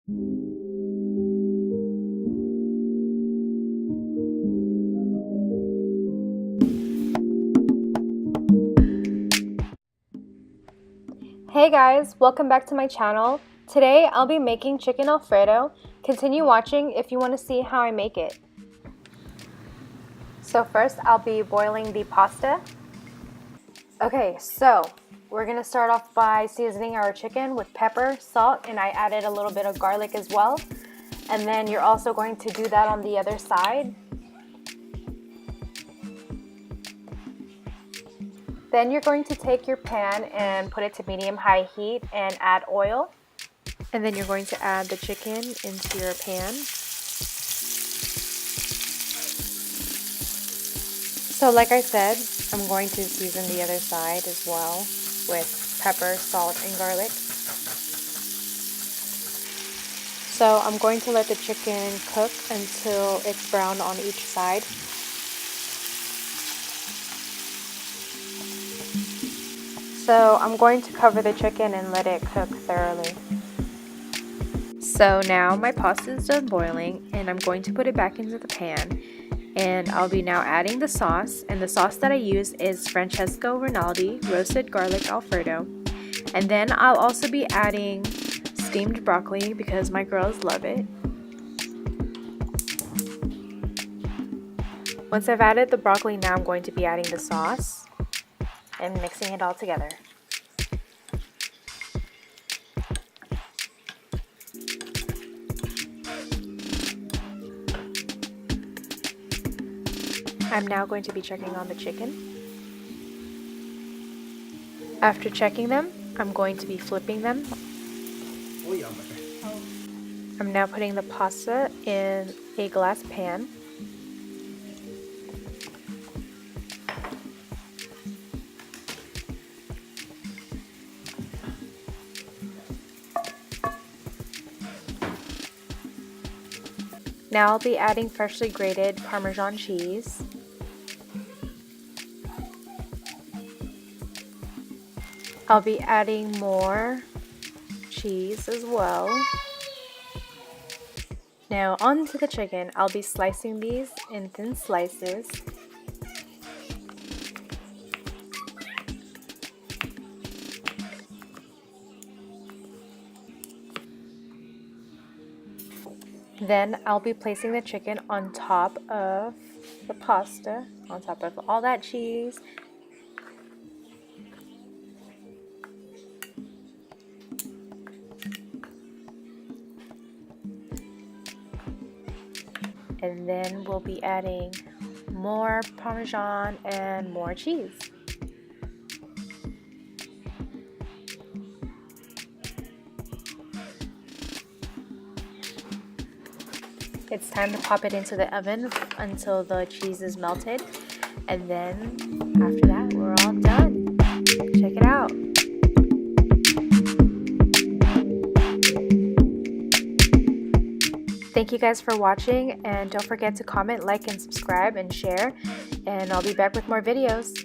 Hey guys, welcome back to my channel. Today I'll be making chicken Alfredo. Continue watching if you want to see how I make it. So first I'll be boiling the pasta. Okay, so we're gonna start off by seasoning our chicken with pepper, salt, and I added a little bit of garlic as well. And then you're also going to do that on the other side. Then you're going to take your pan and put it to medium-high heat and add oil. And then you're going to add the chicken into your pan. So like I said, I'm going to season the other side as well with pepper, salt, and garlic. So I'm going to let the chicken cook until it's browned on each side. So I'm going to cover the chicken and let it cook thoroughly. So now my pasta is done boiling and I'm going to put it back into the pan. And I'll be now adding the sauce, and the sauce that I use is Francesco Rinaldi roasted garlic Alfredo. And then I'll also be adding steamed broccoli because my girls love it. Once I've added the broccoli, now I'm going to be adding the sauce and mixing it all together. I'm now going to be checking on the chicken. After checking them, I'm going to be flipping them. I'm now putting the pasta in a glass pan. Now I'll be adding freshly grated Parmesan cheese. I'll be adding more cheese as well. Now onto the chicken, I'll be slicing these in thin slices. Then I'll be placing the chicken on top of the pasta, on top of all that cheese. And then we'll be adding more Parmesan and more cheese. It's time to pop it into the oven until the cheese is melted. And then after that, we're all done. Check it out. Thank you guys for watching, and don't forget to comment, like, and subscribe and share, and I'll be back with more videos.